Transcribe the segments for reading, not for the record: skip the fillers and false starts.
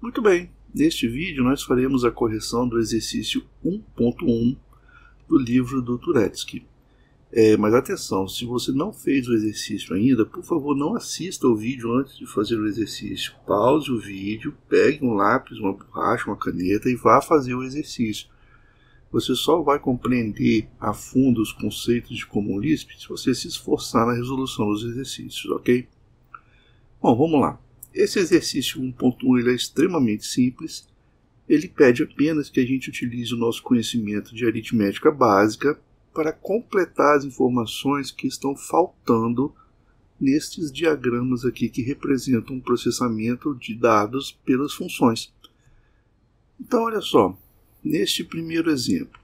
Muito bem, neste vídeo nós faremos a correção do exercício 1.1 do livro do Turetsky. Mas atenção, se você não fez o exercício ainda, por favor não assista o vídeo antes de fazer o exercício. Pause o vídeo, pegue um lápis, uma borracha, uma caneta e vá fazer o exercício. Você só vai compreender a fundo os conceitos de Common Lisp se você se esforçar na resolução dos exercícios, ok? Bom, vamos lá. Esse exercício 1.1 ele é extremamente simples. Ele pede apenas que a gente utilize o nosso conhecimento de aritmética básica para completar as informações que estão faltando nestes diagramas aqui que representam o processamento de dados pelas funções. Então, olha só, neste primeiro exemplo,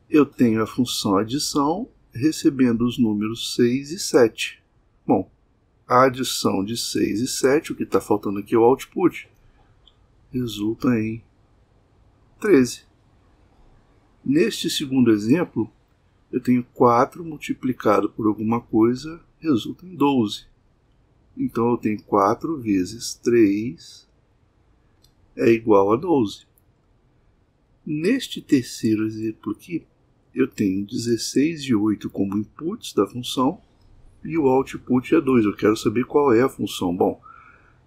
eu tenho a função adição recebendo os números 6 e 7. Bom, a adição de 6 e 7, o que está faltando aqui é o output, resulta em 13. Neste segundo exemplo, eu tenho 4 multiplicado por alguma coisa, resulta em 12. Então eu tenho 4 vezes 3 é igual a 12. Neste terceiro exemplo aqui, eu tenho 16 e 8 como inputs da função, e o output é 2. Eu quero saber qual é a função. Bom,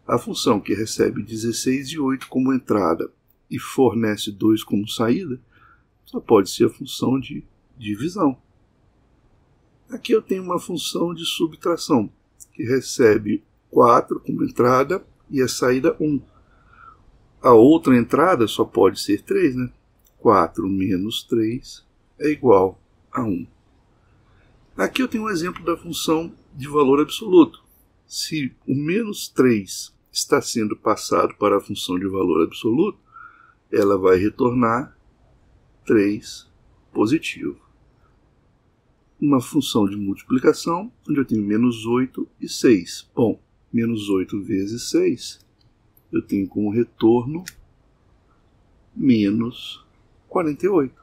a função que recebe 16 e 8 como entrada e fornece 2 como saída, só pode ser a função de divisão. Aqui eu tenho uma função de subtração, que recebe 4 como entrada e a saída 1. A outra entrada só pode ser 3, né? 4 menos 3 é igual a 1. Aqui eu tenho um exemplo da função de valor absoluto. Se o menos 3 está sendo passado para a função de valor absoluto, ela vai retornar 3 positivo. Uma função de multiplicação, onde eu tenho menos 8 e 6. Bom, menos 8 vezes 6, eu tenho como retorno menos 48.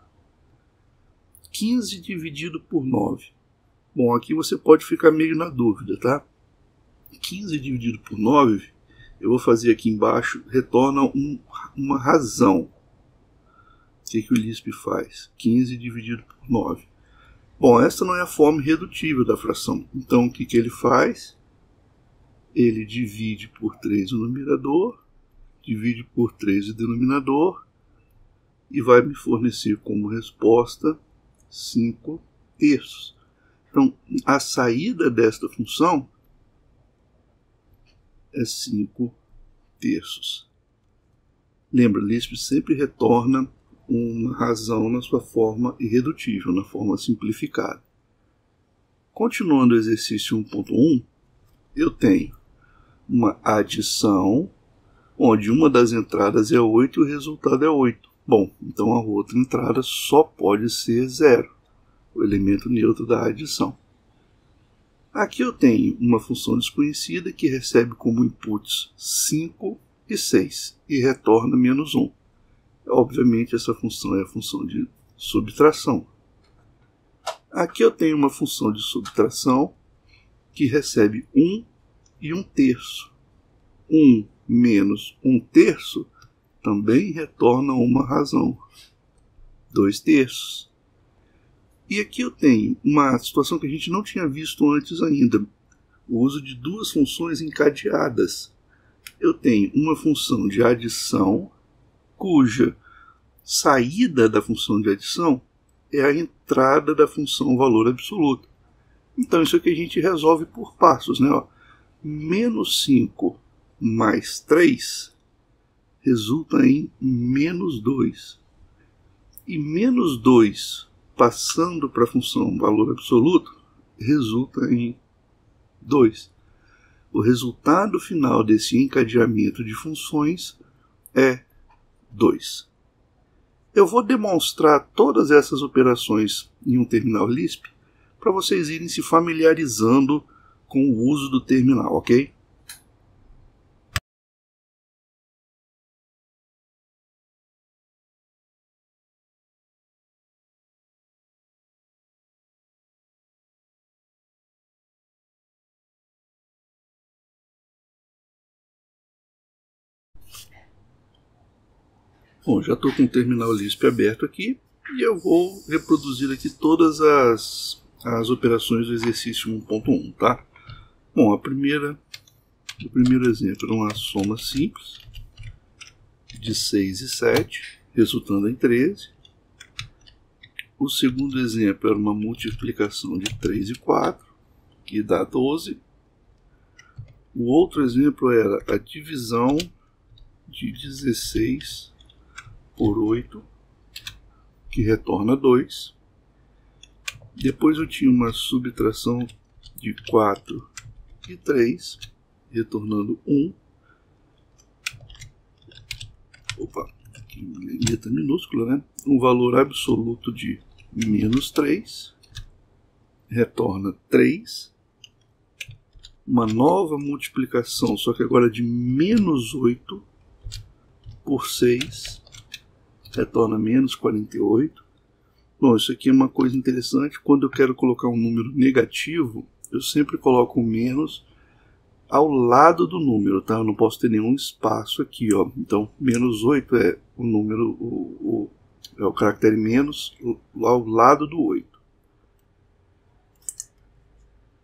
15 dividido por 9. Bom, aqui você pode ficar meio na dúvida, tá? 15 dividido por 9, eu vou fazer aqui embaixo, retorna uma razão. O que o Lisp faz? 15 dividido por 9. Bom, essa não é a forma irredutível da fração. Então, o que ele faz? Ele divide por 3 o numerador, divide por 3 o denominador, e vai me fornecer como resposta 5 terços. Então, a saída desta função é 5 terços. Lembra, Lisp sempre retorna uma razão na sua forma irredutível, na forma simplificada. Continuando o exercício 1.1, eu tenho uma adição, onde uma das entradas é 8 e o resultado é 8. Bom, então a outra entrada só pode ser 0. O elemento neutro da adição. Aqui eu tenho uma função desconhecida que recebe como inputs 5 e 6 e retorna menos 1. Obviamente essa função é a função de subtração. Aqui eu tenho uma função de subtração que recebe 1 e 1 terço. 1 menos 1 terço também retorna uma razão, 2 terços. E aqui eu tenho uma situação que a gente não tinha visto antes ainda, o uso de duas funções encadeadas. Eu tenho uma função de adição, cuja saída da função de adição é a entrada da função valor absoluto. Então isso aqui a gente resolve por passos, né? Menos 5 mais 3 resulta em menos 2. E menos 2 passando para a função valor absoluto, resulta em 2. O resultado final desse encadeamento de funções é 2. Eu vou demonstrar todas essas operações em um terminal Lisp para vocês irem se familiarizando com o uso do terminal, ok? Bom, já estou com o terminal Lisp aberto aqui e eu vou reproduzir aqui todas as operações do exercício 1.1, tá? Bom, o primeiro exemplo é uma soma simples de 6 e 7, resultando em 13. O segundo exemplo era uma multiplicação de 3 e 4, que dá 12. O outro exemplo era a divisão de 16 por 8, que retorna 2. Depois eu tinha uma subtração de 4 e 3, retornando 1. Opa, aqui letra minúscula, né? Um valor absoluto de menos 3, retorna 3. Uma nova multiplicação, só que agora de menos 8 por 6, retorna menos 48. Bom, isso aqui é uma coisa interessante. Quando eu quero colocar um número negativo, eu sempre coloco o menos ao lado do número, tá? Eu não posso ter nenhum espaço aqui, ó. Então, menos 8 é o número, é o caractere menos ao lado do 8.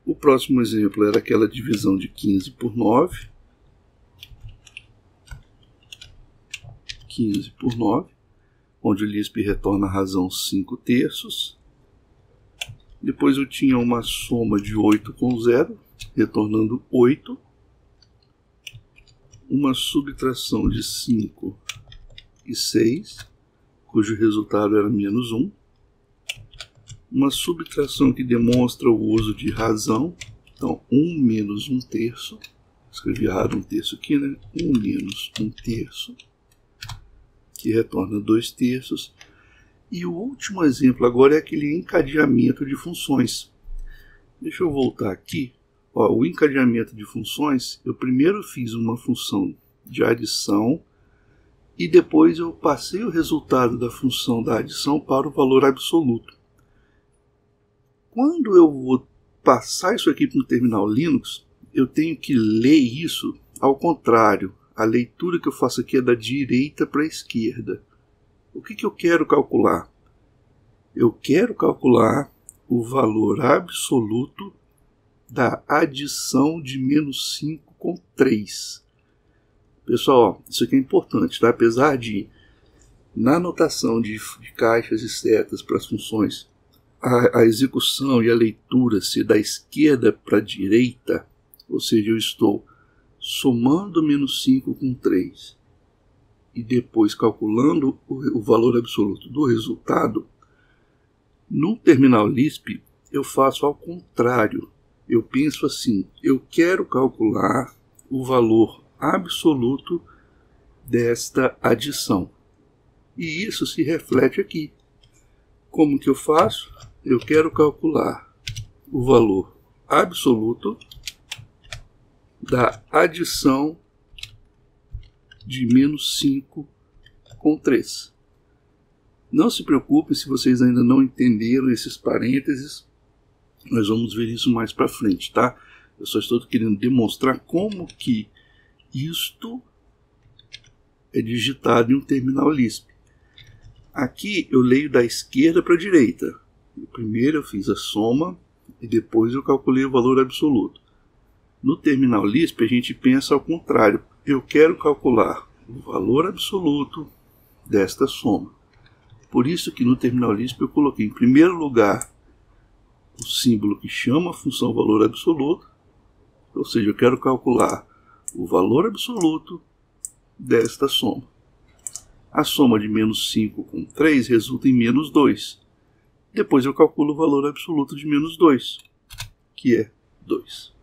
O próximo exemplo era aquela divisão de 15 por 9. 15 por 9, onde o Lisp retorna a razão 5/3. Depois eu tinha uma soma de 8 com 0, retornando 8. Uma subtração de 5 e 6, cujo resultado era menos 1. Uma subtração que demonstra o uso de razão. Então, 1 menos 1/3. Escrevi errado 1/3 aqui, né? 1 menos 1/3, que retorna 2/3. E o último exemplo agora é aquele encadeamento de funções. Deixa eu voltar aqui. Ó, o encadeamento de funções, eu primeiro fiz uma função de adição e depois eu passei o resultado da função da adição para o valor absoluto. Quando eu vou passar isso aqui para o terminal Linux, eu tenho que ler isso ao contrário. A leitura que eu faço aqui é da direita para a esquerda. O que eu quero calcular? Eu quero calcular o valor absoluto da adição de menos 5 com 3. Pessoal, isso aqui é importante, tá? Apesar de, na notação de caixas e setas para as funções, a execução e a leitura ser da esquerda para a direita, ou seja, eu estou somando menos 5 com 3 e depois calculando o valor absoluto do resultado, no terminal Lisp eu faço ao contrário. Eu penso assim, eu quero calcular o valor absoluto desta adição. E isso se reflete aqui. Como que eu faço? Eu quero calcular o valor absoluto da adição de menos 5 com 3. Não se preocupem se vocês ainda não entenderam esses parênteses. Nós vamos ver isso mais para frente, tá? Eu só estou querendo demonstrar como que isto é digitado em um terminal Lisp. Aqui eu leio da esquerda para a direita. Primeiro eu fiz a soma e depois eu calculei o valor absoluto. No terminal Lisp a gente pensa ao contrário. Eu quero calcular o valor absoluto desta soma. Por isso que no terminal Lisp eu coloquei em primeiro lugar o símbolo que chama a função valor absoluto. Ou seja, eu quero calcular o valor absoluto desta soma. A soma de menos 5 com 3 resulta em menos 2. Depois eu calculo o valor absoluto de menos 2, que é 2.